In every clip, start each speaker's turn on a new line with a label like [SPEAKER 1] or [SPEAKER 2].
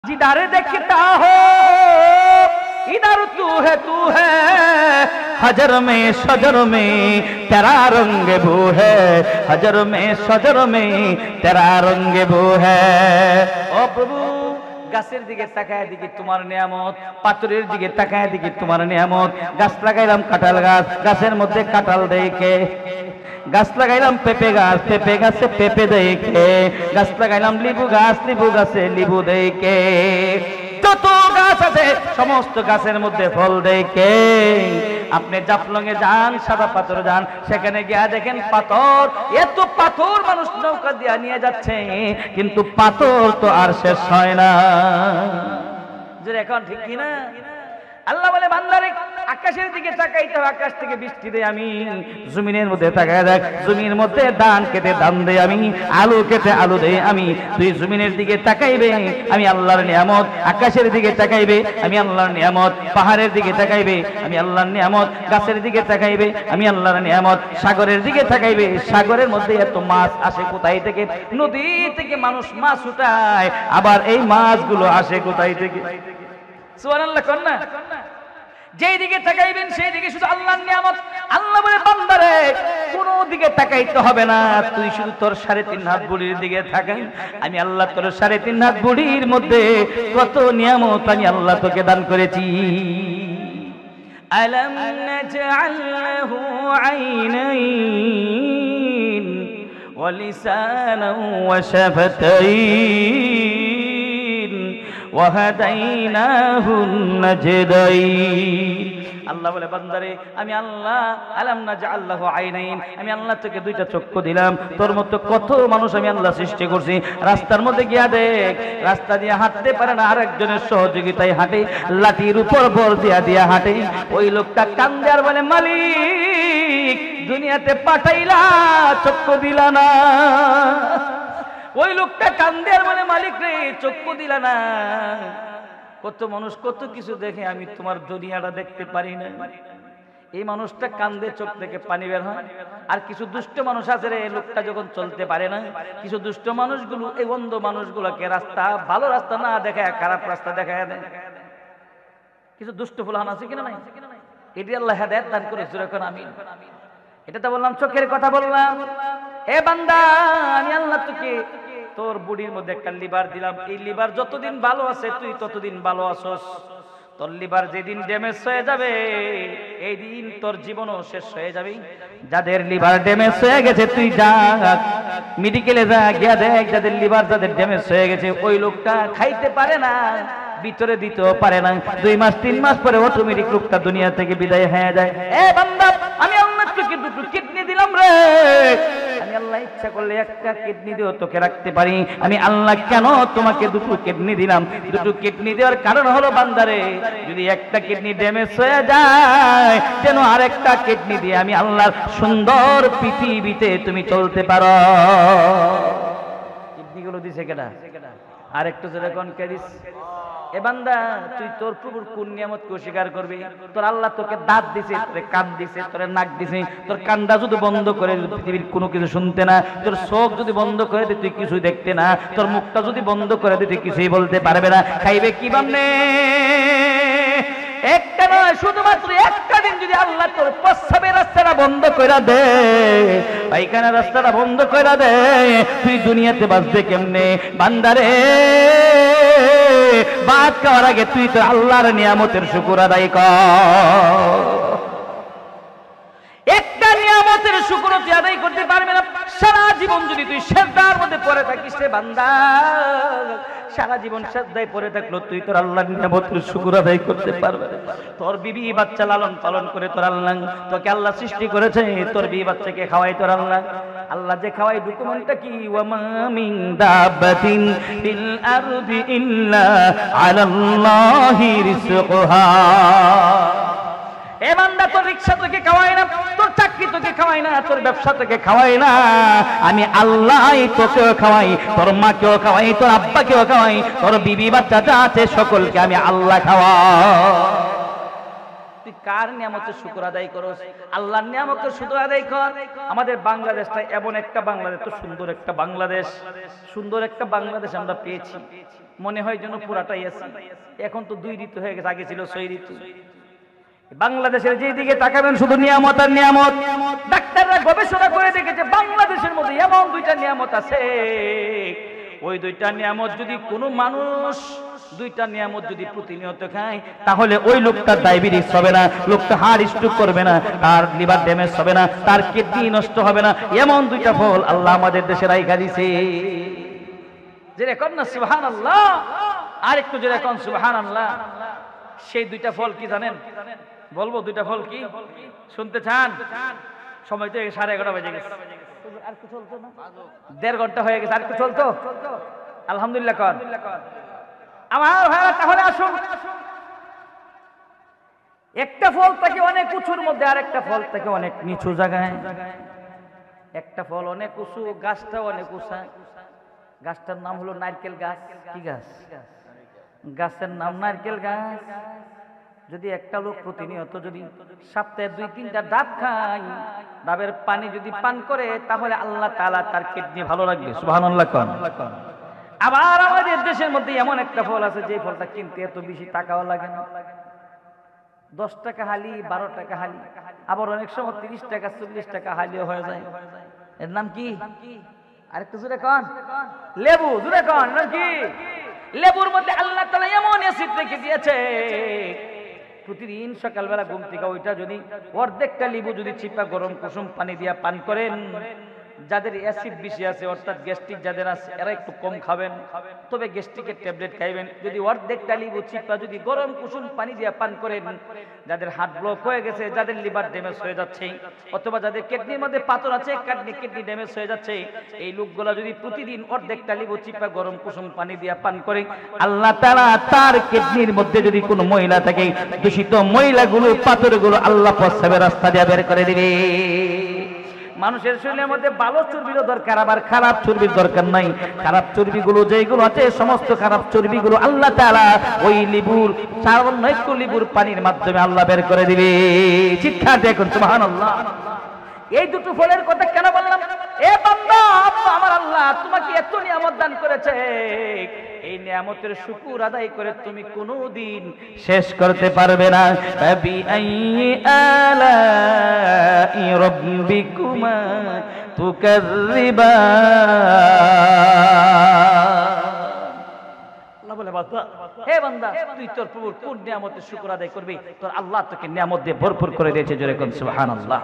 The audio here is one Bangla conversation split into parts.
[SPEAKER 1] जिधर देखता हो इधर तू है हजर में शजर में तेरा रंग बू है हजर में शजर में तेरा रंग बू है। ओ प्रभु গাছের দিকে তাকায় দেখি তোমার নিয়ামত, পাথরের দিকে তাকায় দেখি তোমার নিয়ামত। গাছ লাগাইলাম কাঁঠাল গাছ, গাছের মধ্যে কাঁঠাল দেয় কে? গাছ লাগাইলাম পেঁপে গাছ, পেঁপে গাছে পেঁপে দেয় কে? গাছ লাগাইলাম লিবু গাছ, লিবু গাছে লিবু দেয় কে? যত গাছ আছে সমস্ত গাছের মধ্যে ফল দেয় কে? আপনি জাফলংয়ে যান, সাদা পাথর যান, সেখানে গিয়া দেখেন পাথর, এত পাথর মানুষ নৌকা দিয়া নিয়ে যাচ্ছে, কিন্তু পাথর তো আর শেষ হয় না। যে এখন ঠিক কিনা? আল্লাহ বলে বান্দারে আকাশের দিকে তাকাইতে হবে, আকাশ থেকে বৃষ্টি দেয় আমি, জমিনের মধ্যে তাকায় দেখ, জমির মধ্যে ধান কেটে ধান দেয় আমি, আলু কেটে আলু দেয় আমি। তুই জমিনের দিকে তাকাইবে আমি আল্লাহর নিয়ামত, আকাশের দিকে তাকাইবে আমি আল্লাহর নিয়ামত, পাহাড়ের দিকে তাকাইবে আমি আল্লাহর নিয়ামত, গাছের দিকে তাকাইবে আমি আল্লাহর নিয়ামত, সাগরের দিকে তাকাইবে, সাগরের মধ্যে এত মাছ আসে কোথায় থেকে? নদী থেকে মানুষ মাছ উঠায়, আবার এই মাছগুলো আসে কোথায় থেকে? সুবহানাল্লাহ কোন না? যেই দিকে তাকাইবেন সেই দিকে শুধু আল্লাহর নিয়ামত। আল্লাহ বলে বান্দারে কোনো দিকে তাকাইতে হবে না, তুই শুধু তোর 3.5 হাত বুড়ির দিকে তাকাই, আমি আল্লাহ তোর 3.5 হাত বুড়ির মধ্যে কত নিয়ামত আমি আল্লাহ তোকে দান করেছি। আলাম নাজআল লাহু আইনাইন ওয়া লিসানান ওয়া শাফাতাইন ওয়াহাদাইনাহুন নাজদাইন। আল্লাহ বলে বান্দারে আমি আল্লাহ আলাম নাজআল লাহু আইনাইন, আমি আল্লাহ তোকে 2টা চক্ষু দিলাম। তোর মতো কত মানুষ আমি আল্লাহ সৃষ্টি করছি, রাস্তার মধ্যে গিয়া দেখ, রাস্তা দিয়ে হাঁটতে পারে না, আরেকজনের সহযোগিতায় হাঁটে, লাঠির উপর ভর দিয়া দিয়া হাঁটে। ওই লোকটা কান্দে আর বলে মালিক দুনিয়াতে পাঠাইলা চক্ষু দিলা না। ওই লোকটা কান্দে আর বলে মালিক রে চক্ষু দিলা না। কত মানুষ কত কিছু দেখে, আমি তোমার দুনিয়াটা দেখতে পারি না। এই মানুষটা কান্দে, চোখ থেকে পানি বের হয়। আর কিছু দুষ্ট মানুষ আছে রে, লোকটা যখন চলতে পারে না, কিছু দুষ্ট মানুষগুলো এই অন্ধ মানুষগুলোকে রাস্তা, ভালো রাস্তা না দেখায় খারাপ রাস্তা দেখায় দেয়। কিছু দুষ্ট ফুলান আছে কিনা নাই? এটি আল্লাহ হেদায়েত দান করে যখন আমি এটা তো বললাম, চোখের কথা বললাম। এ বান্দা আমি আল্লাহ তোকে তোর বুড়ির মধ্যে একটা লিভার দিলাম, এই লিভার যতদিন ভালো আছে তুই ততদিন ভালো আছস। তোর লিভার যেদিন ড্যামেজ হয়ে যাবে এই দিন তোর জীবনও শেষ হয়ে যাবে। যাদের লিভার ড্যামেজ হয়ে গেছে তুই যা মেডিকেলে যা, গিয়া দেখ যাদের লিভার যাদের ড্যামেজ হয়ে গেছে, ওই লোকটা খাইতে পারে না, ভিতরে দিতেও পারে না, 2 মাস 3 মাস পরে অটোমেটিক লোকটা দুনিয়া থেকে বিদায় হয়ে যায়। এ বান্দা আমি আল্লাহ তোকে 2টো কিডনি দিলাম রে, আমি আল্লাহ ইচ্ছা করলে একটা কিডনি দিয়েও তোকে রাখতে পারি। আমি আল্লাহ কেন তোমাকে 2টো কিডনি দিলাম? 2টো কিডনি দেওয়ার কারণ হলো বান্দারে যদি একটা কিডনি ড্যামেজ হয়ে যায়, যেন আরেকটা কিডনি দিয়ে আমি আল্লাহর সুন্দর পৃথিবীতে তুমি চলতে পারো। কিডনিগুলো দিছে কেডা? আর একটু যেরকম ক্যারিস। এ বান্দা তুই তোর প্রভুর কোন নিয়ামতকে অস্বীকার করবি? তোর আল্লাহ তোকে দাঁত দিছে, তোরে কান দিছে, তোরে নাক দিছে, তোর কানটা যদি বন্ধ করে পৃথিবীর কোনো কিছু শুনতে না, তোর চোখ যদি বন্ধ করে দে তুই কিছু দেখতে না, তোর মুখটা যদি বন্ধ করে দে তুই কিছুই বলতে পারবে না। খাইবে কি বামনে? একটা নয়, শুধুমাত্র একটা দিন যদি আল্লাহ তোর প্রস্রাবের রাস্তাটা বন্ধ করে দে, পায়খানার রাস্তাটা বন্ধ করে দে, তুই দুনিয়াতে বাঁচবে কেমনে? বান্দারে ভাত খাওয়ার আগে তুই তো আল্লাহর নিয়ামতের শুকর আদায় কর। একটা নিয়ামতের শুকর তুই আদায় করতে পারবে না, সারা জীবন যদি তুই সিজদার মধ্যে পড়ে থাকিস রে বান্দা, সারা জীবন সিজদায় পড়ে থাকলো তুই তোর আল্লাহর নিয়ামতের শুকর আদায় করতে পারবে না। তোর বিবি বাচ্চা লালন পালন করে তোর আল্লাহ, তোকে আল্লাহ সৃষ্টি করেছে, তোর বিবি বাচ্চাকে খাওয়াই তোর আল্লাহ। আল্লাহ যে খাওয়াই ডকুমেন্টটা কি? ওয়া মা মিন দাবাতিন ফিল আরদি ইল্লা আলাল্লাহি রিজকুহা। এ বান্দা তোর রিকশা তোকে খাওয়াই না, তোর চাকরি তোকে খাওয়াই না, তোর ব্যবসা তোকে খাওয়াই না, আমি আল্লাহই তোকেও খাওয়াই, তোর মাকেও খাওয়াই, তোর আব্বাকেও খাওয়াই, তোর বিবি বাচ্চা যা আছে সকলকে আমি আল্লাহ খাওয়াই। তুই কার নিয়ামতের শুকর আদায় করস? আল্লাহর নিয়ামতের শুকর আদায় কর। আমাদের বাংলাদেশটা এমন একটা বাংলাদেশ, তো সুন্দর একটা বাংলাদেশ, সুন্দর একটা বাংলাদেশ আমরা পেয়েছি। মনে হয় যেন পুরাটাই এসি। এখন তো 2 ঋতু হয়ে গেছে, আগে ছিল 6 ঋতু। বাংলাদেশের যেদিকে তাকাবেন শুধু নিয়ামত আর নিয়ামত। ডাক্তাররা গবেষণা করে দেখেছে বাংলাদেশের মধ্যে এমন 2টা নিয়ামত আছে, ওই 2টা নিয়ামত যদি কোনো মানুষ 2টা নিয়ামত যদি প্রতিনিয়ত খায় তাহলে ওই লোকটার ডায়াবেটিস হবে না, লোকটা হার্ট স্ট্রোক করবে না, তার লিভার ড্যামেজ হবে না, তার কিডনি নষ্ট হবে না। এমন 2টা ফল আল্লাহ আমাদের দেশে রাইখা দিয়েছে। যেটা কর না সুবহানাল্লাহ, আর একটু যেটা কোন সুবহানাল্লাহ। সেই 2টা ফল কি জানেন? বলবো 2টা ফল কি? শুনতে চান? সময় তো 11:30 বেজে গেছে, আর একটু চলতো না? 1.5 ঘন্টা হয়ে গেছে, আর একটু চলতো? আলহামদুলিল্লাহ কর। আমার ভাইরা তাহলে আসুন, একটা ফল থাকে অনেক উঁচুর মধ্যে, আর একটা ফল থাকে অনেক নিচু জায়গায়। একটা ফল অনেক উঁচু, গাছটা অনেক উঁচা। গাছটার নাম হলো নারকেল গাছ। কি গাছ? গাছের নাম নারকেল গাছ। যদি একটা লোক প্রতিনিয়ত যদি সপ্তাহে 2-3টা ডাব খায়, ডাবের পানি যদি পান করে, তাহলে আল্লাহ তাআলা তার কিডনি ভালো রাখবে। সুবহানাল্লাহ কোন। আবার আমাদের দেশের মধ্যে এমন একটা ফল আছে যে ফলটা কিনতে এত বেশি টাকাও লাগে না, 10 টাকা হালি, 12 টাকা হালি, আবার অনেক সময় 30 টাকা 40 টাকা হালিও হয়ে যায়। এর নাম কি? আরেকটু জোরে কোন। লেবু। জোরে কোন। নাম কি? লেবুর মধ্যে আল্লাহ তাআলা এমন অ্যাসিড রেখে দিয়েছে, প্রতিদিন সকালবেলা ঘুম থেকে ওইটা যদি অর্ধেকটা লেবু যদি চিপা গরম কুসুম পানি দিয়ে পান করেন, যাদের অ্যাসিড বেশি আছে অর্থাৎ গ্যাস্ট্রিক যাদের আছে এরা একটু কম খাবেন, তবে গ্যাস্ট্রিকের ট্যাবলেট খাইবেন। যদি অর্ধেকটা লেবু চিপা যদি গরম কুসুম পানি দিয়ে পান করেন, যাদের হার্ট ব্লক হয়ে গেছে, যাদের লিভার ড্যামেজ হয়ে যাচ্ছে, অথবা যাদের কিডনির মধ্যে পাথর আছে, কিডনি ড্যামেজ হয়ে যাচ্ছে, এই লোকগুলা যদি প্রতিদিন অর্ধেকটা লেবু চিপা গরম কুসুম পানি দিয়ে পান করে, আল্লাহ তাআলা তার কিডনির মধ্যে যদি কোনো ময়লা থাকে, দূষিত ময়লাগুলো পাথরগুলো আল্লাহ প্রস্রাবের রাস্তা দিয়ে বের করে দিবে। মানুষের শরীরের মধ্যে ভালো চর্বিরও দরকার, আবার খারাপ চর্বির দরকার নাই। খারাপ চর্বিগুলো যেগুলো আছে সমস্ত খারাপ চর্বিগুলো আল্লাহ তাআলা ওই লেবুর সামান্য একটু লেবুর পানির মাধ্যমে আল্লাহ বের করে দিবে। চিৎকার দেখুন সুবহানাল্লাহ। এই 2টো ফলের কথা কেন বললাম? এ বান্দা, আমার আল্লাহ তোমাকে এত নিয়ামত দান করেছে, এই নিয়ামতের শুকর আদায় করে তুমি কোনোদিন শেষ করতে পারবে না। ফাবি আইয়ি আলাই রাব্বিকুমা তুকাযযিবান। আল্লাহ বলে বান্দা, হে বান্দা, তুই তোর প্রভুর কোন নিয়ামতের শুকর আদায় করবি? তোর আল্লাহ তোকে নিয়ামত দিয়ে ভরপুর করে দিয়েছে। জোরে কোন সুবহানাল্লাহ।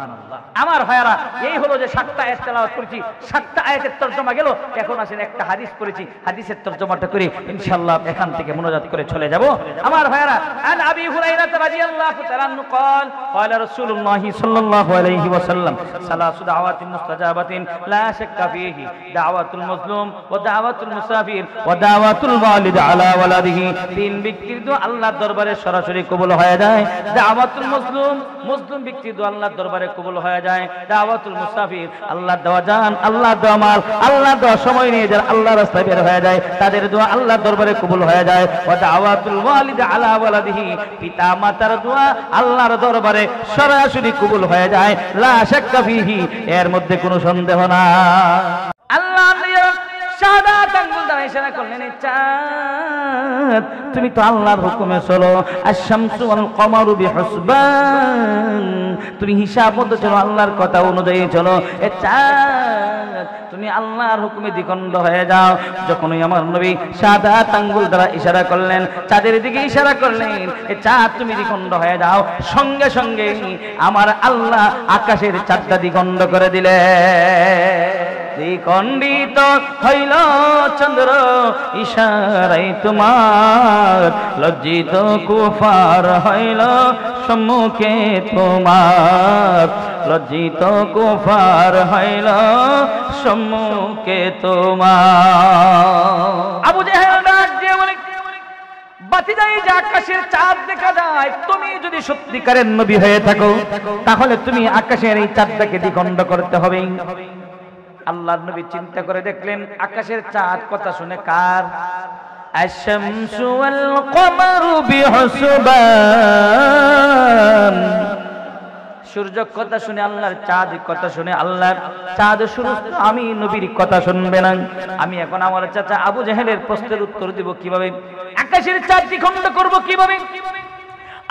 [SPEAKER 1] আমার ভাইয়ারা, এই হলো যে 7টা আয়াত তেলাওয়াত করেছি, 7টা আয়াতের তরজমা গেল। এখন আসেন একটা হাদিস পড়েছি, হাদিসের তরজমাটা করি ইনশাআল্লাহ এখান থেকে মুনাজাত করে চলে যাব। আমার ভাইয়ারা, আন আবি হুরায়রা রাদিয়াল্লাহু তাআলা আনহু قال قال رسول الله صلى الله عليه وسلم ثلاث دعوات مستجابات لا شك فيه دعوة المظلوم ودعوة المسافر ودعوة الوالد على ولده। 3 ব্যক্তির দোয়া আল্লাহর দরবারে সরাসরি কবুল হয়ে যায়। দাওয়াতুল মুসলিম, মুসলিম ব্যক্তির দোয়া আল্লাহর দরবারে কবুল হয়ে যায়। দাওয়াতুল মুসাফির, আল্লাহর দেওয়া জান, আল্লাহর দেওয়া মাল, আল্লাহর দেওয়া সময় নিয়ে যারা আল্লাহর রাস্তায় বের হয়ে যায় তাদের দোয়া আল্লাহর দরবারে কবুল হয়ে যায়। ওয়া দাওয়াতুল ওয়ালিদ আলা ওয়ালাদিহি, পিতা মাতার দোয়া আল্লাহর দরবারে সরাসরি কবুল হয়ে যায়। লা শাক্কা ফিহি, এর মধ্যে কোনো সন্দেহ না। আল্লাহ শাহাদাত আঙ্গুল দ্বারা ইশারা করলেন, চাঁদ তুমি তো আল্লাহর হুকুমে চলো। আশ-শামসু ওয়াল কমারু বিহুসবান, তুমি হিসাব মতো চলো, আল্লাহর কথা অনুযায়ী চলো। এ চাঁদ তুমি আল্লাহর হুকুমে দ্বিখণ্ড হয়ে যাও। যখনই আমার নবী শাহাদাত আঙ্গুল দ্বারা ইশারা করলেন, চাঁদের দিকে ইশারা করলেন, এ চাঁদ তুমি দ্বিখণ্ড হয়ে যাও, সঙ্গে সঙ্গে আমার আল্লাহ আকাশের চাঁদটা দ্বিখণ্ড করে দিলেন। দ্বিখণ্ডিত হইল চন্দ্র ইশারায় তোমার, লজ্জিত কুফার হইল সম্মুখে তোমার, লজ্জিত কুফার হইল সম্মুখে তোমার। আবু জেহেল ডাক দিয়ে বলে, বাতিজাই যে আকাশের চাঁদ দেখা যায়, তুমি যদি সত্যিকারের নবী হয়ে থাকো তাহলে তুমি আকাশের এই চাঁদটাকে দ্বিখণ্ড করতে হবে। আল্লাহর নবী চিন্তা করে দেখলেন আকাশের চাঁদ কথা শুনে কার? আশ-শামসু ওয়াল কমারু বিহুসবান, সূর্য কথা শুনে আল্লাহর, চাঁদ কথা শুনে আল্লাহর, চাঁদ সূর্য আমি নবীর কথা শুনবে না। আমি এখন আমার চাচা আবু জাহেলের প্রশ্নের উত্তর দিব কিভাবে, আকাশের চাঁদ দ্বিখণ্ড করব কিভাবে।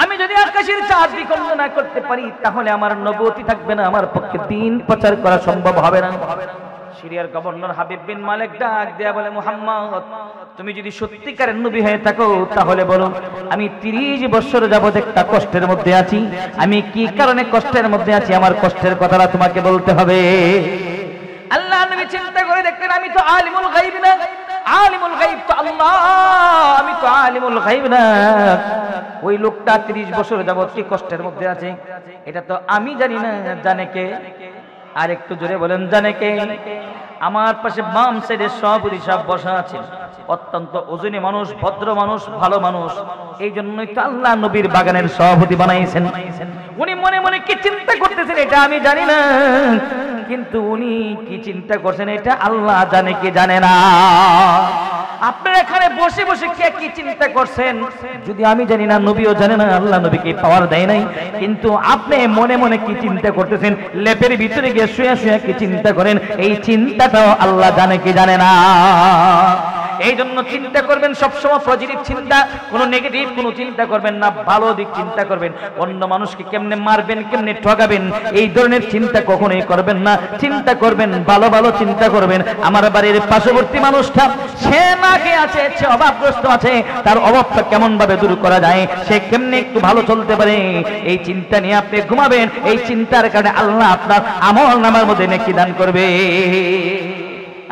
[SPEAKER 1] আমি যদি আকাশের চাঁদ দ্বিখণ্ড না করতে পারি তাহলে আমার নবুয়তি থাকবে না, আমার পক্ষে দ্বীন প্রচার করা সম্ভব হবে না। সিরিয়ার গভর্নর হাবিব বিন মালিক ডাক দেয়া বলে, মুহাম্মদ তুমি যদি সত্যিকারের নবী হয়ে থাকো তাহলে বলো, আমি 30 বছর যাবত একটা কষ্টের মধ্যে আছি, আমি কি কারণে কষ্টের মধ্যে আছি, আমার কষ্টের কথাটা তোমাকে বলতে হবে। আল্লাহ নবী চিন্তা করে দেখলেন, আমি তো আলিমুল গায়ব না, আলিমুল গায়ব তো আল্লাহ, আমি তো আলিমুল গায়ব না। ওই লোকটা 30 বছর যাবত কি কষ্টের মধ্যে আছে এটা তো আমি জানি না, জানে কে? আর একটু জোরে বলেন, জানে কে? আমার পাশে বাম সাইডে সভাপতি সাহেব বসা আছেন, অত্যন্ত ওজনী মানুষ, ভদ্র মানুষ, ভালো মানুষ। এই জন্যই তো আল্লাহ নবীর বাগানের সভাপতি বানাইছেন। উনি মনে মনে কি চিন্তা করতেছেন এটা আমি জানি না, কিন্তু উনি কি চিন্তা করছেন এটা আল্লাহ জানে, কি জানে না। আপনারা এখানে বসে বসে কে কি চিন্তা করছেন যদি আমি জানি না, নবীও জানে না, আল্লাহ নবীকে পাওয়ার দেয় নাই, কিন্তু আপনি মনে মনে কি চিন্তা করতেছেন, লেপের ভিতরে গিয়ে শুয়ে শুয়ে কি চিন্তা করেন, এই চিন্তাটাও আল্লাহ জানে, কি জানে না। এই জন্য চিন্তা করবেন সবসময় পজিটিভ চিন্তা, কোনো নেগেটিভ কোনো চিন্তা করবেন না, ভালো দিক চিন্তা করবেন। অন্য মানুষকে কেমনে মারবেন, কেমনে ঠকাবেন, এই ধরনের চিন্তা কখনোই করবেন না। চিন্তা করবেন ভালো ভালো চিন্তা করবেন। আমার বাড়ির পার্শ্ববর্তী মানুষটা সে না খেয়ে আছে, সে অভাবগ্রস্ত আছে, তার অভাবটা কেমন ভাবে দূর করা যায়, সে কেমনে একটু ভালো চলতে পারে, এই চিন্তা নিয়ে আপনি ঘুমাবেন। এই চিন্তার কারণে আল্লাহ আপনার আমল নামার মধ্যে নেকি দান করবে।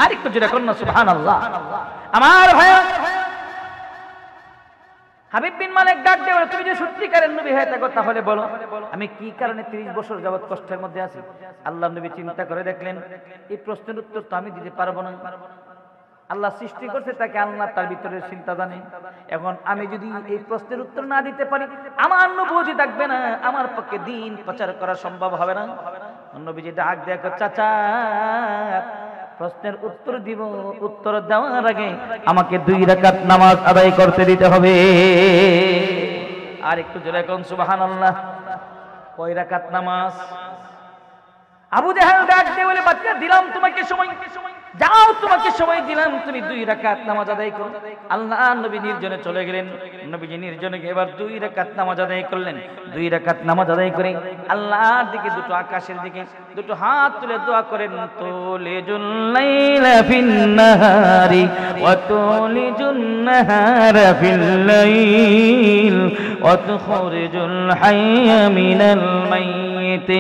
[SPEAKER 1] আর একটু যেটা করুন না, সুবহানাল্লাহ। আমার ভাই হাবিব বিন মালিক ডাক দিয়ে বলে, তুমি যদি সত্যিকারের নবী হয়ে থাকো তাহলে বলো, আমি কি কারণে 30 বছর যাবত কষ্টের মধ্যে আছি। আল্লাহ নবী চিন্তা করে দেখলেন, এই প্রশ্নের উত্তর তো আমি দিতে পারবো না। আল্লাহ সৃষ্টি করছে তাকে, আল্লাহ তার ভিতরে চিন্তা জানে। এখন আমি যদি এই প্রশ্নের উত্তর না দিতে পারি, আমার নবুয়তি থাকবে না, আমার পক্ষে দ্বীন প্রচার করা সম্ভব হবে না। নবীজি ডাক দেয়া, চাচা প্রশ্নের উত্তর দিব, উত্তর দেওয়ার আগে আমাকে 2 রাকাত নামাজ আদায় করতে দিতে হবে। আর একটু জোরে কোন সুবহানাল্লাহ। কয় রাকাত নামাজ? আবু জাহেল ডাক দিয়ে বলে, বাচ্চা দিলাম তোমাকে সময়, যাও তোমাকে সময় দিলাম, তুমি 2 রাকাত নামাজ আদায় করো। আল্লাহ নবী নির্জনে চলে গেলেন। নবীজি নির্জনে গিয়ে এবার 2 রাকাত নামাজ আদায় করলেন। 2 রাকাত নামাজ আদায় করে আল্লাহর দিকে, দুটো আকাশের দিকে দুটো হাত তুলে দোয়া করেন, তুলিজুল লাইলা ফিন নাহারি ওয়া তুলিজুন নাহারা ফিল লাইল ওয়া তুখরিজুল হাইয়া মিনাল মাইয়িত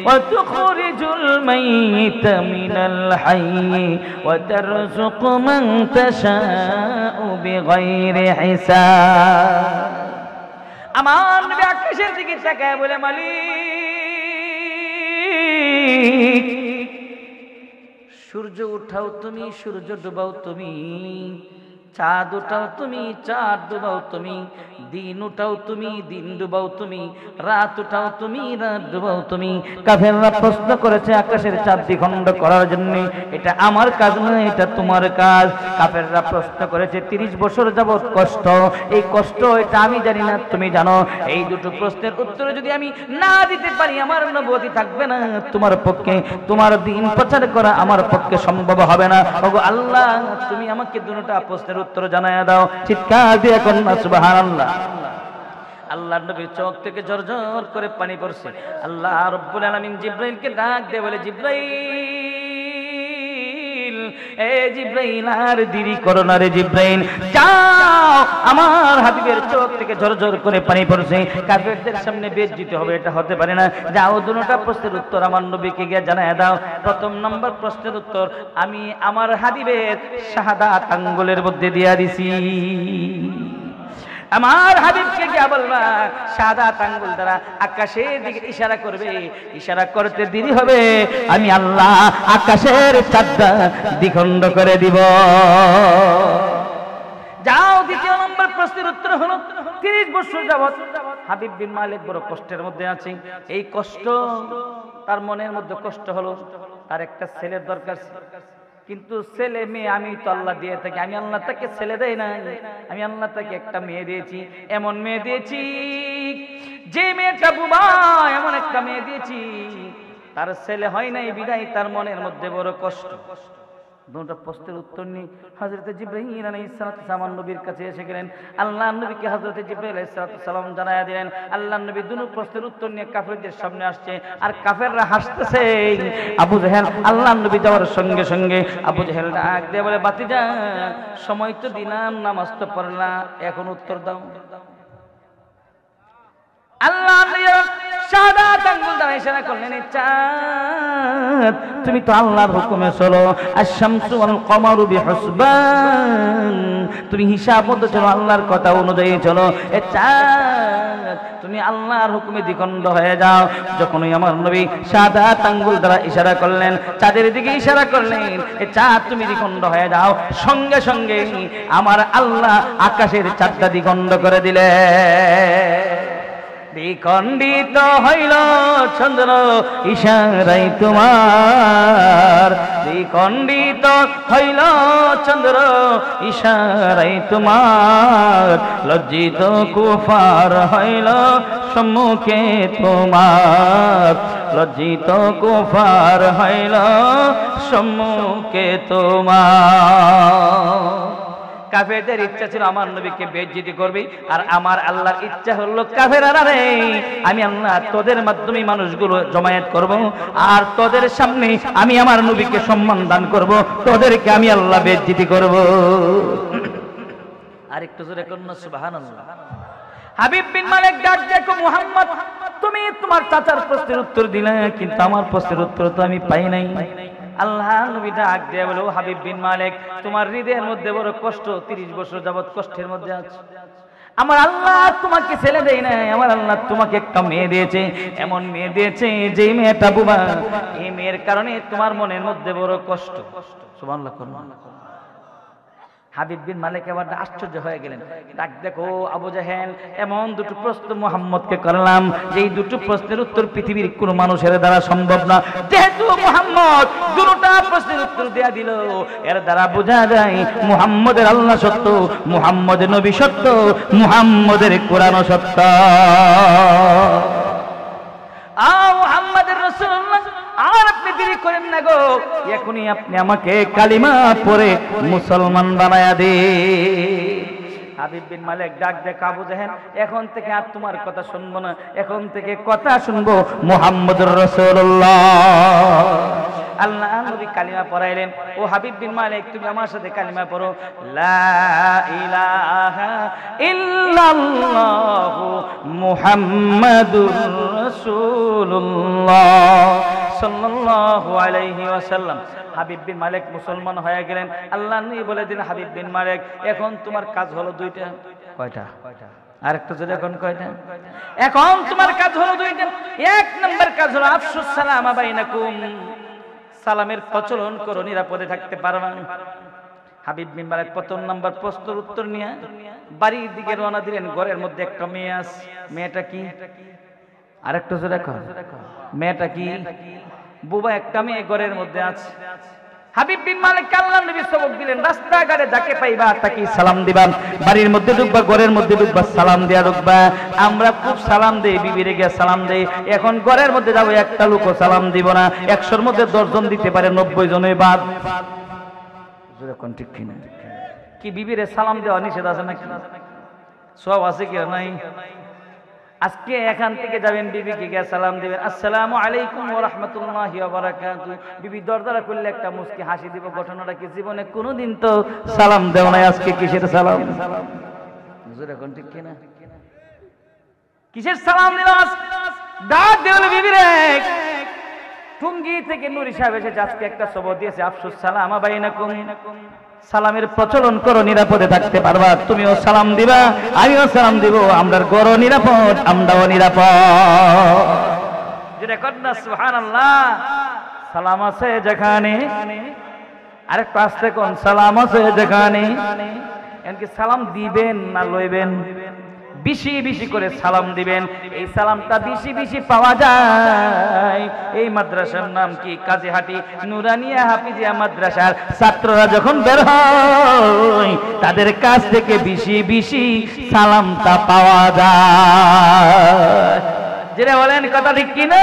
[SPEAKER 1] ওয়া তুখরিজুল মাইয়িতা মিনাল হাইয়্যি ওয়া তারযুকু মান তাশাউ বিগাইরি হিসাব। আমার নবী আকাশের দিকে তাকায় বলে, মালিক সূর্য উঠাও তুমি, সূর্য ডুবাও তুমি, চাঁদ উঠাও তুমি, চাঁদ ডুবাও তুমি, দিন উঠাও তুমি, দিন ডুবাও তুমি, রাত উঠাও তুমি, রাত ডুবাও তুমি। কাফেররা প্রশ্ন করেছে আকাশের চাঁদ দ্বিখণ্ড করার জন্য, এটা আমার কাজ নয়, এটা তোমার কাজ। কাফেররা প্রশ্ন করেছে 30 বছর যাবত কষ্ট, এই কষ্ট এটা আমি জানি না, তুমি জানো। এই দুটো প্রশ্নের উত্তর যদি আমি না দিতে পারি, আমার নবুয়তি থাকবে না, তোমার পক্ষে তোমার দ্বীন প্রচার করা আমার পক্ষে সম্ভব হবে না। ওগো আল্লাহ, তুমি আমাকে দুটোটা প্রশ্নের উত্তর জানায়া দাও। চিৎকার দিয়ে কোন সুবহানাল্লাহ। আল্লাহর নবীর চোখ থেকে ঝরঝর করে পানি পড়ছে। আল্লাহ রাব্বুল আলামিন জিবরাইলকে ডাক দিয়ে বলে, জিবরাইল, এ জিবরাইল, আর দেরি করো না রে জিবরাইল, যাও, আমার হাবিবের চোখ থেকে ঝরঝর করে পানি পড়ছে, কাফেরদের সামনে বেইজ্জতি হবে, এটা হতে পারে না। যাও, দুটোটা প্রশ্নের উত্তর আমার নবীকে গিয়ে জানায় দাও। প্রথম নম্বর প্রশ্নের উত্তর আমি আমার হাবিবের শাহাদাত আঙ্গুলের মধ্যে দিয়া দিছি। আমার হাবিবকে গিয়া বলবা, শাহাদাত আঙ্গুল দ্বারা আকাশের দিকে ইশারা করবে, ইশারা করতে দেরি হবে, আমি আল্লাহ আকাশের চাঁদটা দ্বিখণ্ড করে দিব। যাও, দ্বিতীয় নম্বর প্রশ্নের উত্তর হলো 30 বছর যাবত হাবিব বিন মালিক বড় কষ্টের মধ্যে আছে। এই কষ্ট, তার মনের মধ্যে কষ্ট হলো, তার একটা ছেলের দরকার, কিন্তু ছেলে মেয়ে আমি তো আল্লাহ দিয়ে থাকি, আমি আল্লাহ তাকে ছেলে দেই না, আমি আল্লাহ তাকে একটা মেয়ে দিয়েছি, এমন মেয়ে দিয়েছি যে মেয়েটা বুবা, এমন একটা মেয়ে দিয়েছি তার ছেলে হয় নাই বিদায় তার মনের মধ্যে বড় কষ্ট। দুটো প্রশ্নের উত্তর নিয়ে হযরত জিবরাইল আলাইহিস সালাম নবীর কাছে এসে গেলেন। আল্লাহর নবীকে হযরত জিবরাইল আলাইহিস সালাম জানায়া দিলেন। আল্লাহর নবী দুটো প্রশ্নের উত্তর নিয়ে কাফেরদের সামনে আসছে, আর কাফেররা হাসতেছে। আবু জাহেল আল্লাহর নবী যাওয়ার সঙ্গে সঙ্গে আবু জাহেল ডাক দিয়ে বলে, বাতিজা সময় তো দিলাম, নামাজ তো পড়লা, এখন উত্তর দাও। আল্লাহ শাহাদাত আঙ্গুল দ্বারা ইশারা করলেন, চাঁদ তুমি তো আল্লাহর হুকুমে চলো, আশ-শামসু ওয়াল কমারু বিহুসবান, তুমি হিসাব মতো চলো, আল্লাহর কথা অনুযায়ী চলো। এ চাঁদ তুমি আল্লাহর হুকুমে দ্বিখণ্ড হয়ে যাও। যখনই আমার নবী শাহাদাত আঙ্গুল দ্বারা ইশারা করলেন, চাঁদের দিকে ইশারা করলেন, এ চাঁদ তুমি দ্বিখণ্ড হয়ে যাও, সঙ্গে সঙ্গে আমার আল্লাহ আকাশের চাঁদটা দ্বিখণ্ড করে দিলে। দ্বিখণ্ডিত হইল চন্দ্র ইশারাই তোমার, দ্বিখণ্ডিত হইল চন্দ্র ইশারাই তোমার, লজ্জিত কুফার হইল সম্মুখে তোমার, লজ্জিত কুফার হইল সম্মুখে তোমার। কাফেরদের ইচ্ছা ছিল আমার নবীকে বেইজ্জতি করবে, আর আমার আল্লাহর ইচ্ছা হলো কাফেররা রে আমি আল্লাহ তোদের মাধ্যমে মানুষগুলো জমায়েত করব, আর তোদের সামনে আমি আমার নবীকে সম্মান দান করব, তোদেরকে আমি আল্লাহ বেইজ্জতি করব। আর একটু জোরে করুন সুবহানাল্লাহ। হাবিব বিন মালিক ডাক দেখো, মুহাম্মদ তুমি তোমার চাচার প্রশ্নের উত্তর দিলে, কিন্তু আমার প্রশ্নের উত্তর তো আমি পাই নাই। আল্লাহ নবী ডাক দিয়ে বলে, ও হাবিব বিন মালিক তোমার হৃদয়ের মধ্যে বড় কষ্ট, 30 বছর যাবত কষ্টের মধ্যে আছো। আমার আল্লাহ তোমাকে ছেলে দেয় না, আমার আল্লাহ তোমাকে একটা মেয়ে দিয়েছে, এমন মেয়ে দিয়েছে যে মেয়েটা বুবা, এই মেয়ের কারণে তোমার মনের মধ্যে বড় কষ্ট। সুবহানাল্লাহ। হাবিব বিন মালিক এবার আশ্চর্য হয়ে গেলেন, ডাক দেখো আবু জাহেল এমন দুটো প্রশ্ন মুহাম্মদকে করলাম, যে এই দুটো প্রশ্নের উত্তর পৃথিবীর কোন মানুষের দ্বারা সম্ভব না। যেহেতু মুহাম্মদ দুটোটা প্রশ্নের উত্তর দেয়া দিল, এর দ্বারা বোঝা যায় মুহাম্মদের আল্লাহ সত্য, মুহাম্মদের নবী সত্য, মুহাম্মদের কোরআন সত্য। মুহাম্মদের রাসূলুল্লাহ, আর আপনি দেরি করেন না গো, এখনই আপনি আমাকে কালিমা পড়ে মুসলমান বানায়া দে। হাবিব বিন মালিক ডাক দেখ, আবু জাহেল এখন থেকে আর তোমার কথা শুনবো না, এখন থেকে কথা শুনবো মুহাম্মদুর রাসূলুল্লাহ। আল্লাহ নবী কালিমা পড়াইলেন, ও হাবিব বিন মালিক তুমি আমার সাথে কালিমা পড়ো, লা ইলাহা ইল্লাল্লাহু মুহাম্মাদুর রাসূলুল্লাহ সাল্লাল্লাহু আলাইহি ওয়াসাল্লাম। হাবিব বিন মালিক মুসলমান হয়ে গেলেন। আল্লাহ নবী বলে দিন, হাবিব বিন মালিক এখন তোমার কাজ হলো দুইটা। কয়টা? আরেকটা যদি এখন কয়টা? এখন তোমার কাজ হলো দুইটা। এক নম্বর কাজ হলো আফসুস সালামা বাইনাকুম, সালামের প্রচলন করো, নিরাপদে থাকতে পারবা। হাবিব বিন মালিক প্রথম নাম্বার প্রশ্নের উত্তর নিয়ে বাড়ির দিকে রওনা দিলেন। ঘরের মধ্যে একটা মেয়ে আছে, মেয়েটা কি? আরেকটা জোরে কর, মেয়েটা কি? বুবা একটা মেয়ে ঘরের মধ্যে আছে। হাবিব বিন মালিক আল্লাহর নবী সবক দিলেন, রাস্তাঘাটে যাকে পাইবা তাকে সালাম দিবা, বাড়ির মধ্যে ঢুকবা, ঘরের মধ্যে ঢুকবা, সালাম দিয়া ঢুকবা। আমরা খুব সালাম দেই, বিবিরে গিয়ে সালাম দেই, এখন ঘরের মধ্যে যাবো একটা লোকও সালাম দিব না। 100-র মধ্যে 10 জন দিতে পারে, 90 জনই বাদ। কোন ঠিক কিনা? কি বিবিরে সালাম দেওয়া নিষেধ আছে নাকি? সব আছে কি নাই? আজকে এখান থেকে যাবেন, বিবিকে গিয়ে সালাম দিবেন, আসসালামু আলাইকুম ওয়া রাহমাতুল্লাহি ওয়া বারাকাতুহু। বিবি দরজারা করলে একটা মুস্কি হাসি দিব। ঘটনাটা কি? জীবনে কোনোদিন তো সালাম দেও নাই, আজকে কিসের সালাম? হুজুর এখন ঠিক কিনা? কিসের সালাম দিল? ডাক দেওয়াল বিবি রে। টুঙ্গি থেকে নুরি সাহেব এসেছে, আজকে একটা সবক দিয়েছে, আফসুস সালামা বাইনাকুম, সালামের প্রচলন করো, নিরাপদে থাকতে পারবা। তুমিও সালাম দিবা, আমিও সালাম দিব, আমরার গরো নিরাপদ, আমরাও নিরাপদ। যেটা কন্যা সুবহানাল্লাহ। সালাম আছে যেখানে, আরেকটু আসতে কোন, সালাম আছে যেখানে। এমনকি সালাম দিবেন না লইবেন? বেশি বেশি করে সালাম দিবেন। এই সালামটা বেশি বেশি পাওয়া যায়। এই মাদ্রাসার নাম কি? কাজীহাটি নুরানিয়া হাফিজিয়া মাদ্রাসার ছাত্ররা যখন বের হয় তাদের কাছ থেকে বেশি বেশি সালামটা পাওয়া যায়। যেটা বলেন কথা ঠিক কিনা?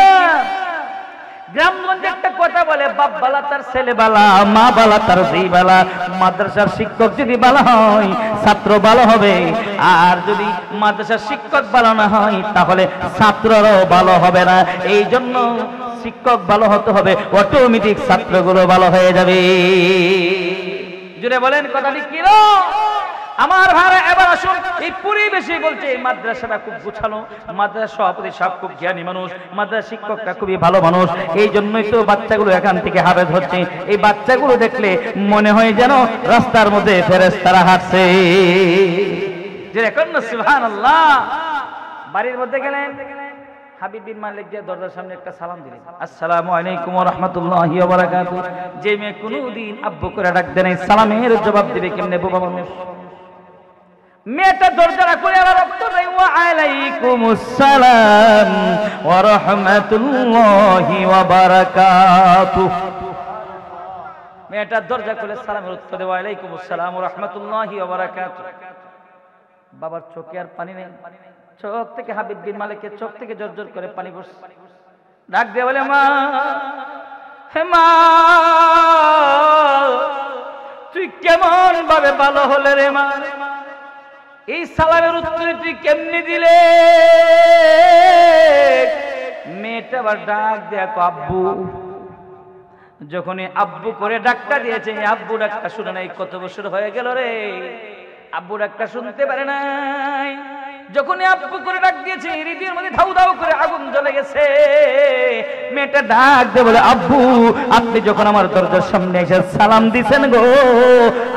[SPEAKER 1] গ্রামগঞ্জে একটা কথা বলে, বাপ বালা তার ছেলে বালা, মা বালা তার জি বালা। মাদ্রাসার শিক্ষক যদি ভালো হয় ছাত্র ভালো হবে, আর যদি মাদ্রাসার শিক্ষক ভালো না হয় তাহলে ছাত্ররাও ভালো হবে না। এই জন্য শিক্ষক ভালো হতে হবে, অটোমেটিক ছাত্রগুলো ভালো হয়ে যাবে। জুড়ে বলেন কথা ঠিক কি না? আমার ভাইরা এবার আসুন, এই পরিবেশে বলছে এই মাদ্রাসাটা খুব গুছানো, মাদ্রাসা সভাপতি সাহেব খুব জ্ঞানী মানুষ, মাদ্রাসা শিক্ষকটা খুবই ভালো মানুষ। এই জন্যই তো বাচ্চাগুলো এখান থেকে হাফেজ হচ্ছে। এই বাচ্চাগুলো দেখলে মনে হয় যেন রাস্তার মধ্যে ফেরেশতারা হাঁটছে। যে এখন না সুবহানাল্লাহ। বাড়ির মধ্যে গেলেন, হাবিব বিন মালিক যে দরজার সামনে একটা সালাম দিলেন, আসসালামু আলাইকুম ওয়া রাহমাতুল্লাহি ওয়া বারাকাতুহু। যে মেয়ে কোনদিন আব্বু করে ডাক দেন, এই সালামের জবাব দিবে কেমনে বোবা মানুষ? মেয়েটা দরজা করে আবার উত্তর দেয়, ওয়া আলাইকুমুস সালাম ওয়া রাহমাতুল্লাহি ওয়া বারাকাতুহু। মেয়েটা দরজা খুলে সালামের উত্তর দেয়, ওয়া আলাইকুমুস সালাম ওয়া রাহমাতুল্লাহি ওয়া বারাকাতুহু। বাবার চোখে আর পানি নেই, চোখ থেকে হাবিব বিন মালিকের চোখ থেকে জোর করে পানি পড়ছে। ডাক দিয়ে বলে, মা, হে মা, তুই কেমন ভাবে ভালো হলে রে মা? এই সালামের উত্তর তুই কেমনি দিলে? মেয়েটা আবার ডাক দেয়া, আব্বু। যখনই আব্বু করে ডাকটা দিয়েছে, আব্বু ডাকটা শুনে নাই কত বছর হয়ে গেল রে, আব্বু ডাকটা শুনতে পারে নাই। যখনই আব্বু করে ডাক দিয়েছে, হৃদয়ের মধ্যে ধাউ ধাউ করে আগুন জ্বলে গেছে। মেয়েটা ডাক দিয়ে বলে, আব্বু, আপনি যখন আমার দরজার সামনে এসে সালাম দিছেন গো,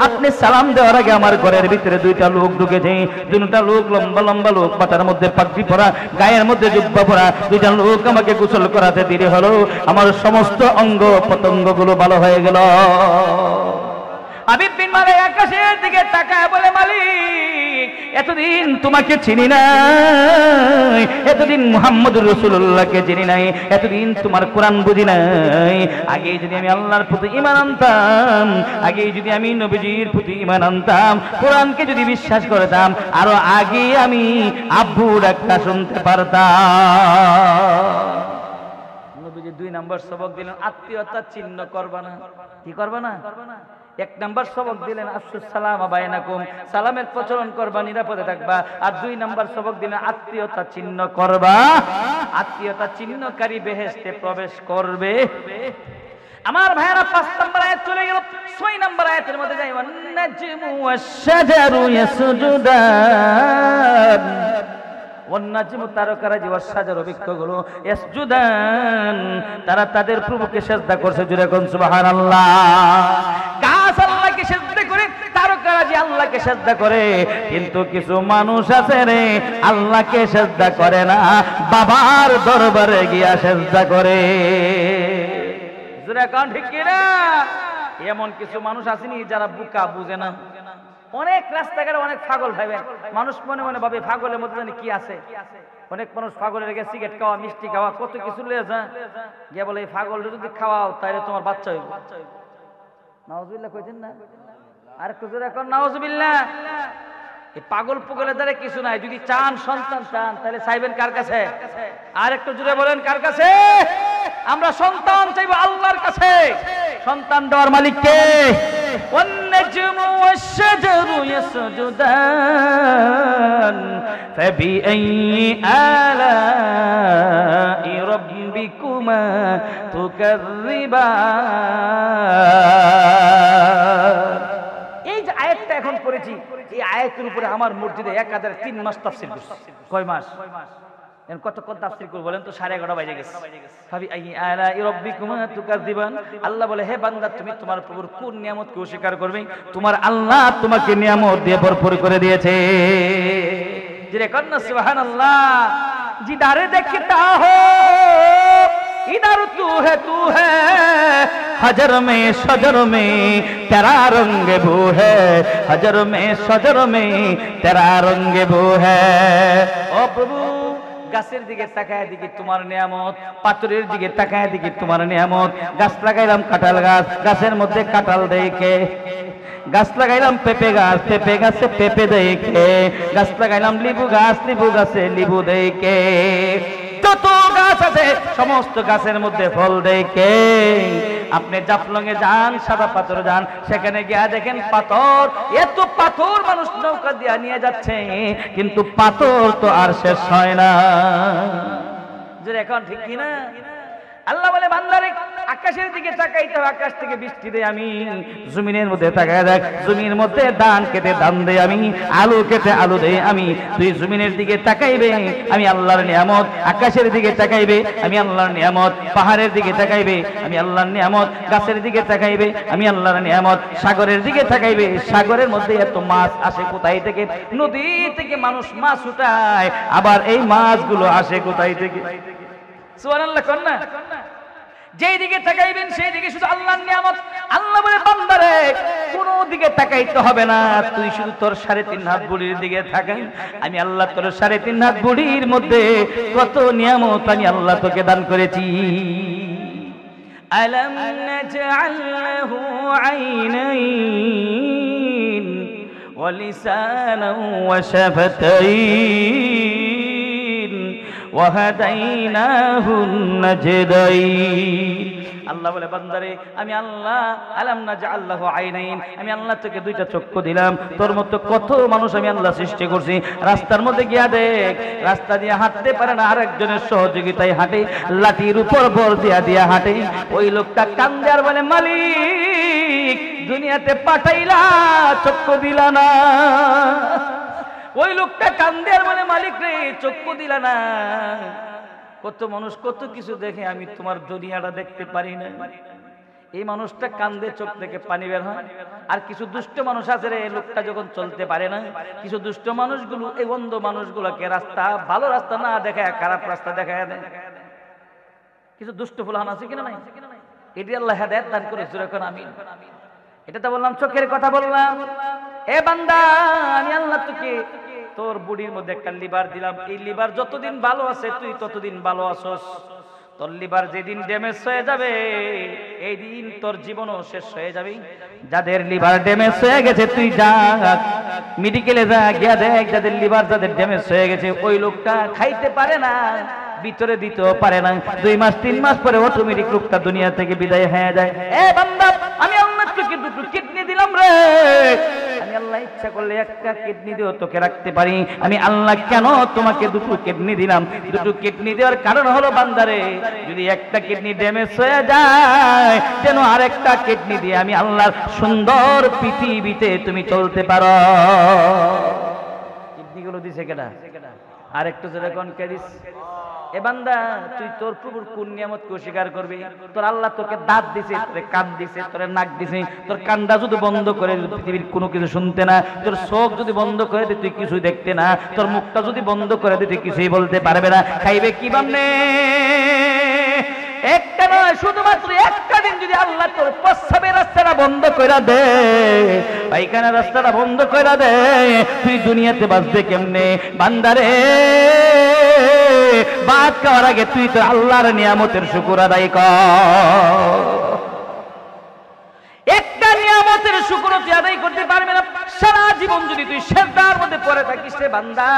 [SPEAKER 1] আপনি সালাম দেওয়ার আগে আমার ঘরের ভিতরে দুইটা লোক ঢুকেছে। দুইটা লোক লম্বা লম্বা লোক, মাথার মধ্যে পাগড়ি পরা, গায়ের মধ্যে জুব্বা পরা। দুইটা লোক আমাকে গোসল করাতে দেরি হলো, আমার সমস্ত অঙ্গ প্রত্যঙ্গ গুলো ভালো হয়ে গেল। হাবিব বিন মালিক আকাশের দিকে তাকায় বলে, মালিক, এতদিন তোমাকে চিনি নাই, এতদিন মুহাম্মদুর রাসূলুল্লাহকে চিনি নাই, এতদিন তোমার কোরআন বুঝি নাই। আগে যদি আমি আল্লাহর প্রতি ঈমান আনতাম, আগে যদি আমি নবীজির প্রতি ঈমান আনতাম, কোরআনকে যদি বিশ্বাস করতাম, আরো আগে আমি আব্বুর একটা শুনতে পারতাম। নবীজি 2 নম্বর সবক দিলেন, আত্মীয়তা চিহ্ন করবা না। কি করবা না? 1 নম্বর সবক দিলেন, আফসুস সালাম বাইনাকুম, সালামের প্রচলন করবা, নিরাপদে থাকবা। আর 2 নম্বর সবক দিলেন, আত্মীয়তা চিহ্ন করবা, আত্মীয়তা চিহ্নকারী বেহেশতে প্রবেশ করবে। আমার ভাইরা 5 নম্বর আয়াত চলে গেল। 6 নম্বর আয়াতের মধ্যে যাই, ওয়ান নাজমু ওয়াশ-শাজারু ইয়াসজুদান। ওয়ান্নাজমু, তারকারা, ওয়াশ-শাজারু, বৃক্ষগুলো, ইয়াসজুদান, তারা তাদের প্রভুকে সিজদা করছে। জোরে কোন সুবহানাল্লাহ। গাছ আল্লাহকে সিজদা করে, তারকারা যে আল্লাহকে সিজদা করে, কিন্তু কিছু মানুষ আছে রে, আল্লাহকে সিজদা করে না, বাবার দরবারে গিয়া সিজদা করে। জোরে কোন ঠিক কি না? এমন কিছু মানুষ আসেনি যারা বুকা, বুঝে না। অনেক রাস্তাঘাটে অনেক পাগল ভাইবেন, মানুষ মনে মনে ভাবে পাগলের মধ্যে জানি কি আছে। অনেক মানুষ পাগলের গিয়ে সিগারেট খাওয়া, মিষ্টি খাওয়া, কত কিছু লিয়ে যায়, গিয়ে বলে এই পাগল যদি খাওয়াও তাহলে তোমার বাচ্চা হইব। নাউজুবিল্লাহ কইছেন না? আর একটু জোরে এখন নাউজুবিল্লাহ। এই পাগল পুগলের দ্বারা কিছু নাই। যদি চান, সন্তান চান, তাহলে চাইবেন কার কাছে? আর একটু জোরে বলেন, কার কাছে? আমরা সন্তান চাইবো আল্লাহর কাছে। সন্তান দেওয়ার মালিক কে? ওয়ান-নাজমু ওয়াশ-শাজারু ইয়াসজুদান ফাবিআইয়ি আলাই রাব্বিকুমা তুকাযযিবান। এই যে আয়াতটা এখন পড়েছি, এই আয়াতের উপরে আমার মসজিদে 1003 মাস তাফসীর করছি। কয় মাস? কতক্ষণ তাফসীর করব বলেন তো? 11:30 বেজে গেছে। ফাবিআইয়ি আলাই রাব্বিকুমা তুকাযযিবান। আল্লাহ বলে, হে বান্দা, তুমি তোমার প্রভুর কোন নিয়ামতকে অস্বীকার করবে? তোমার আল্লাহ তোমাকে নিয়ামত দিয়ে ভরপুর করে দিয়েছে। জিরে কন্না সুবহানাল্লাহ। जिधर देखता हो इधर तू है हजर में शजर में तेरा रंग बू है हजर में सजर में तेरा रंग बू है ओ प्रभु গাছের দিকে তাকায় দেখি তোমার নিয়ামত পাথরের দিকে তাকায় দেখি তোমার নিয়ামত গাছ লাগাইলাম কাঁঠাল গাছ গাছের মধ্যে কাঁঠাল দেয় কে গাছ লাগাইলাম পেঁপে গাছে পেঁপে দেয় কে গাছ লাগাইলাম লেবু গাছে লেবু দেয় কে যত গাছ আছে সমস্ত গাছের মধ্যে ফল দেয় কে আপনি জাফলং এ যান সাদা পাথর যান সেখানে গিয়া দেখেন পাথর এত পাথর মানুষ নৌকা দিয়ে নিয়ে যাচ্ছে কিন্তু পাথর তো আর শেষ হয় না যে এখন ঠিক কি না আল্লাহ বলে বান্দারে আকাশের দিকে তাকাইতে হবে আকাশ থেকে বৃষ্টি দেই আমি জমিনের মধ্যে তাকায় দেখ জমির মধ্যে ধান কেটে ধান দেই আমি আলু কেটে আলু দেই আমি তুই জমিনের দিকে তাকাইবে আমি আল্লাহর নিয়ামত আকাশের দিকে তাকাইবে আমি আল্লাহর নিয়ামত পাহাড়ের দিকে তাকাইবে আমি আল্লাহর নিয়ামত গাছের দিকে তাকাইবে আমি আল্লাহর নিয়ামত সাগরের দিকে তাকাইবে সাগরের মধ্যে এত মাছ আসে কোথায় থেকে নদী থেকে মানুষ মাছ উঠায় আবার এই মাছগুলো আসে কোথায় থেকে সুবহানাল্লাহ কোন না যেই দিকে তাকাইবেন সেই দিকে শুধু আল্লাহর নিয়ামত আল্লাহ বলে বান্দারে কোন দিকে তাকাইতে হবে না তুই শুধু তোর 3.5 হাত বুড়ির দিকে তাকাই আমি আল্লাহ তোর 3.5 হাত বুড়ির মধ্যে কত নিয়ামত আমি আল্লাহ তোকে দান করেছি আলাম নাজআল লাহু আইনাইন ওয়া লিসানান ওয়া শাফাতাইন وهديناه النجدين আল্লাহ বলে বান্দারে আমি আল্লাহ আলাম নাজআল লাহু আইনাইন আমি আল্লাহ তোকে দুইটা চক্ষু দিলাম তোর মতো কত মানুষ আমি আল্লাহ সৃষ্টি করছি রাস্তার মধ্যে গিয়া দেখ রাস্তা দিয়ে হাঁটতে পারে না আরেকজনের সহযোগিতায় হাঁটে লাঠির উপর ভর দিয়া হাঁটে ওই লোকটা কান্দে আর বলে মালিক দুনিয়াতে পাঠাইলা চক্ষু দিলা না ওই লোকটা কান্দে আর বলে মালিক রে চক্ষু দিলা না কত মানুষ কত কিছু দেখে আমি তোমার দুনিয়াটা দেখতে পারি না এই মানুষটা কান্দে চোখ থেকে পানি বের হয় আর কিছু দুষ্ট মানুষ আছে রে লোকটা যখন চলতে পারে না কিছু দুষ্ট মানুষগুলো এই অন্ধ মানুষগুলোকে রাস্তা ভালো রাস্তা না দেখায় খারাপ রাস্তা দেখায় দেয় কিছু দুষ্ট ফুলান আছে কিনা নাই এটি আল্লাহ হেদায়েত দান করে যখন আমিন এটা তো বললাম চোখের কথা বললাম এ বান্দা আমি আল্লাহ তোকে তোর বুড়ির মধ্যে একটা লিভার দিলাম এই লিভার যতদিন ভালো আছে তুই ততদিন ভালো আছস তোর লিভার যেদিন ড্যামেজ হয়ে যাবে এই দিন তোর জীবনও শেষ হয়ে যাবে যাদের লিভার ড্যামেজ হয়ে গেছে তুই যা মেডিকেলে যা গিয়া দেখ যাদের লিভার যাদের ড্যামেজ হয়ে গেছে ওই লোকটা খাইতে পারে না ভিতরে দিতেও পারে না 2 মাস 3 মাস পরে অটোমেটিক লোকটা দুনিয়া থেকে বিদায় হয়ে যায় এ বান্দা আমি আল্লাহ তোকে দুটো কিডনি দিলাম রে আমি আল্লাহ ইচ্ছা করলে একটা কিডনি দিয়েও তোকে রাখতে পারি আমি আল্লাহ কেন তোমাকে দুটো কিডনি দিলাম দুটো কিডনি দেওয়ার কারণ হলো বান্দারে যদি একটা কিডনি ড্যামেজ হয়ে যায় যেন আরেকটা কিডনি দিয়ে আমি আল্লাহর সুন্দর পৃথিবীতে তুমি চলতে পারো কিডনিগুলো দিছে কেডা আরেকটু জোরে কোন কে দিস এ বান্দা তুই তোর প্রভুর কোন নিয়ামতকে অস্বীকার করবি তোর আল্লাহ তোকে দাঁত দিছে তোরে কান দিছে তোরে নাক দিছে তোর কানটা যদি বন্ধ করে পৃথিবীর কোনো কিছু শুনতে না তোর চোখ যদি বন্ধ করে দে তুই কিছুই দেখতে না তোর মুখটা যদি বন্ধ করে দে তুই কিছুই বলতে পারবে না খাইবে কি বামনে একটা নয় শুধুমাত্র একটা দিন যদি আল্লাহ তোর প্রস্রাবের রাস্তাটা বন্ধ করে দে পায়খানার রাস্তাটা বন্ধ করে দে তুই দুনিয়াতে বাঁচবে কেমনে বান্দারে বাদ খাওয়ার আগে তুই তো আল্লাহর নিয়ামতের শুকর আদায় কর একটা নিয়ামতের শুকর তুই আদায় করতে পারবে না সারা জীবন যদি তুই সিজদার মধ্যে পড়ে থাকিস রে বান্দা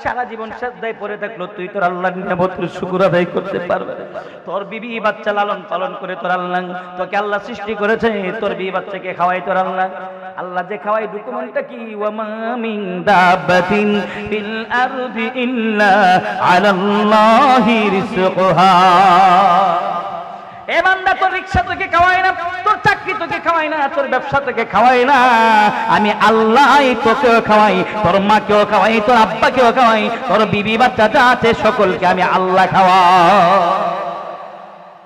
[SPEAKER 1] সারা জীবন সিজদায় পড়ে থাকলো তুই তোর আল্লাহর নিয়ামতের শুকর আদায় করতে পারবে না তোর বিবি বাচ্চা লালন পালন করে তোর আল্লাহ তোকে আল্লাহ সৃষ্টি করেছে তোর বিবি বাচ্চাকে খাওয়াই তোর আল্লাহ আল্লাহ যে খাওয়াই ডকুমেন্টটা কি ওয়া মা মিন দাবাতিন ফিল আরদি ইল্লা আলাল্লাহি রিজকুহা এ বান্দা তোর রিকশা তোকে খাওয়াই না তোর চাকরি তোকে খাওয়াই না তোর ব্যবসা তোকে খাওয়াই না আমি আল্লাহই তোকেও খাওয়াই তোর মাকেও খাওয়াই তোর আব্বাকেও খাওয়াই তোর বিবি বাচ্চা যা আছে সকলকে আমি আল্লাহ খাওয়াই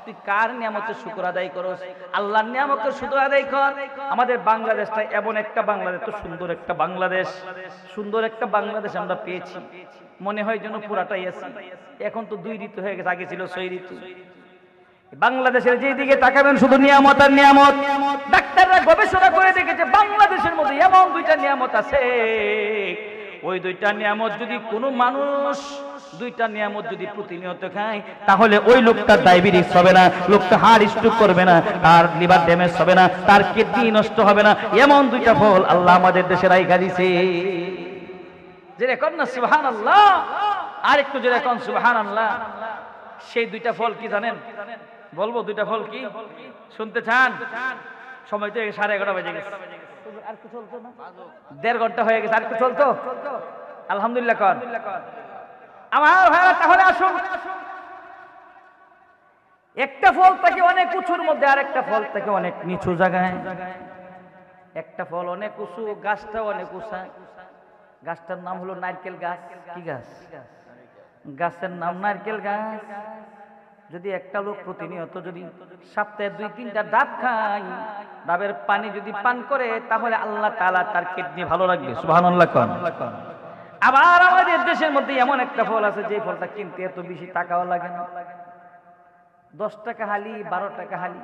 [SPEAKER 1] তুই কার নিয়ামতের শুকর আদায় করস আল্লাহর নিয়ামতের শুকর আদায় কর আমাদের বাংলাদেশটা এমন একটা বাংলাদেশ তো সুন্দর একটা বাংলাদেশ আমরা পেয়েছি মনে হয় যেন পুরাটাই আছে এখন তো 2 ঋতু হয়ে গেছে আগে ছিল 6 ঋতু বাংলাদেশের যেদিকে তাকাবেন শুধু নিয়ামত আর নিয়ামত। ডাক্তাররা গবেষণা করে দেখেছে বাংলাদেশের মধ্যে এমন দুইটা নিয়ামত আছে, ওই দুইটা নিয়ামত যদি কোনো মানুষ দুইটা নিয়ামত যদি প্রতিনিয়ত খায় তাহলে ওই লোকটা ডায়াবেটিস হবে না, লোকটা হার্ট স্ট্রোক করবে না, তার লিভার ড্যামেজ হবে না, তার কিডনি নষ্ট হবে না। এমন দুইটা ফল আল্লাহ আমাদের দেশে রাইখা দিয়েছে। যেটা কর না সুবহানাল্লাহ, আর একটু যেটা কোন সুবহানাল্লাহ। সেই দুইটা ফল কি জানেন? বলবো দুইটা ফল কি? শুনতে চান? সময় তো 11:30 বেজে গেছে, আর একটু চলতো না? 1.5 ঘন্টা হয়ে গেছে, আর একটু চলতো? আলহামদুলিল্লাহ কর আমার ভাইরা। তাহলে আসুন, একটা ফল থাকে অনেক উঁচুর মধ্যে, আর একটা ফল থাকে অনেক নিচু জায়গায়। একটা ফল অনেক উঁচু, গাছটা অনেক উঁচা। গাছটার নাম হলো নারকেল গাছ। কি গাছ? গাছের নাম নারকেল গাছ। যদি একটা লোক প্রতিনিয়ত যদি সপ্তাহে 2-3টা ডাব খায়, ডাবের পানি যদি পান করে, তাহলে আল্লাহ তাআলা তার কিডনি ভালো রাখবে। সুবহানাল্লাহ কোন। আবার আমাদের দেশের মধ্যে এমন একটা ফল আছে যে ফলটা কিনতে এত বেশি টাকাও লাগে না। 10 টাকা হালি, 12 টাকা হালি,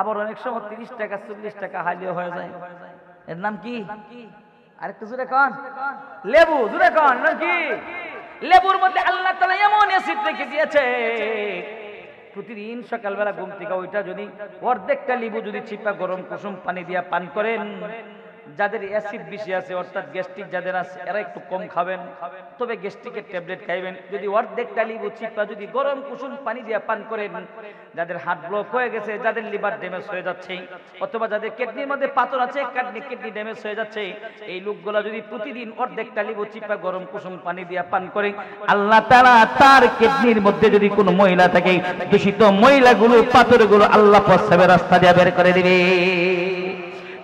[SPEAKER 1] আবার অনেক সময় 30 টাকা 40 টাকা হালিও হয়ে যায়। এর নাম কি? আরেকটু জোরে কোন। লেবু। জোরে কোন। নাম কি? লেবুর মধ্যে আল্লাহ তাআলা এমন অ্যাসিড রেখে দিয়েছে, প্রতিদিন সকালবেলা ঘুম থেকে ওইটা যদি অর্ধেকটা লেবু যদি চিপা গরম কুসুম পানি দিয়া পান করেন, যাদের অ্যাসিড বেশি আছে অর্থাৎ গ্যাস্ট্রিক যাদের আছে এরা একটু কম খাবেন, তবে গ্যাস্ট্রিকের ট্যাবলেট খাইবেন। যদি অর্ধেকটা লেবু চিপা যদি গরম কুসুম পানি দিয়া পান করেন, যাদের হার্ট ব্লক হয়ে গেছে, যাদের লিভার ড্যামেজ হয়ে যাচ্ছে, অথবা যাদের কিডনির মধ্যে পাথর আছে, কিডনি ড্যামেজ হয়ে যাচ্ছে, এই লোকগুলা যদি প্রতিদিন অর্ধেকটা লেবু চিপা গরম কুসুম পানি দিয়া পান করে, আল্লাহ তাআলা তার কিডনির মধ্যে যদি কোনো ময়লা থাকে, দূষিত ময়লাগুলো পাথরগুলো আল্লাহ প্রস্রাবের রাস্তা দিয়ে বের করে দিবে।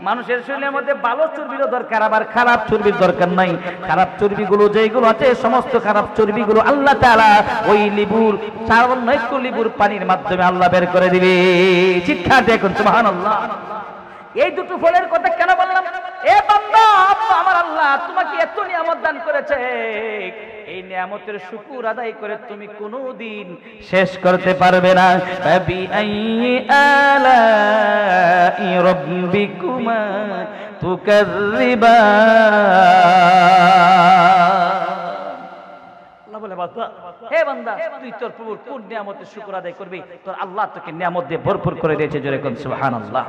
[SPEAKER 1] মানুষের শরীরের মধ্যে ভালো চর্বিরও দরকার, আবার খারাপ চর্বির দরকার নাই। খারাপ চর্বিগুলো যেগুলো আছে সমস্ত খারাপ চর্বিগুলো আল্লাহ তাআলা ওই লেবুর সামান্য একটু লেবুর পানির মাধ্যমে আল্লাহ বের করে দিবে। চিৎকার দেখুন সুবহানাল্লাহ। এই দুটো ফলের কথা কেন বললাম? এ বান্দা, আমার আল্লাহ তোমাকে এত নিয়ামত দান করেছে, এই নিয়ামতের শুকর আদায় করে তুমি কোনোদিন শেষ করতে পারবে না। বিআইয়ি আলাই রাব্বিকুমা তুকাযযিবান। আল্লাহ বলে বান্দা, হে বান্দা, তুই তোর প্রভুর কোন নিয়ামতের শুকর আদায় করবি? তোর আল্লাহ তোকে নিয়ামত দিয়ে ভরপুর করে দিয়েছে। জোরে কোন সুবহানাল্লাহ।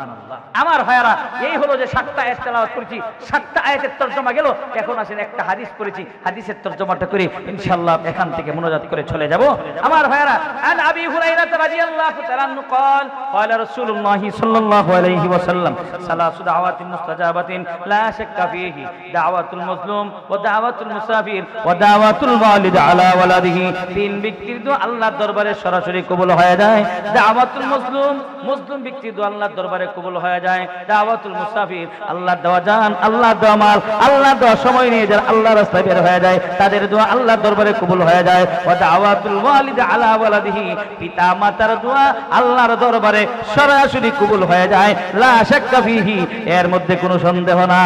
[SPEAKER 1] আমার ভাইরা, এই হলো যে 7টা আয়াত তেলাওয়াত করেছি, 7টা আয়াতের তরজমা গেল। এখন আসেন একটা হাদিস পড়েছি, হাদিসের তরজমাটা করে ইনশাআল্লাহ এখান থেকে মুনাজাত করে চলে যাব। আমার ভাইরা, আন আবি হুরায়রা রাদিয়াল্লাহু তাআলা আনহু قال قال رسول الله صلى الله عليه وسلم ثلاث دعوات مستجابات لا شك فيه دعوة المظلوم ودعوة المسافر ودعوة الوالد على ولده। তিন ব্যক্তির দোয়া আল্লাহর দরবারে সরাসরি কবুল হয়ে যায়। দাওয়াতুল মুসলিম, মুসলিম ব্যক্তির দোয়া আল্লাহর দরবারে কবুল হয়ে যায়। দাওয়াতুল মুসাফির, আল্লাহর দেওয়া জান, আল্লাহর দেওয়া মাল, আল্লাহর দেওয়া সময় নিয়ে যারা আল্লাহর রাস্তায় বের হয়ে যায় তাদের দোয়া আল্লাহর দরবারে কবুল হয়ে যায়। ওয়া দাওয়াতুল ওয়ালিদ আলা ওয়ালাদিহি, পিতা মাতার দোয়া আল্লাহর দরবারে সরাসরি কবুল হয়ে যায়। লা শাক্কা ফিহি, এর মধ্যে কোনো সন্দেহ না।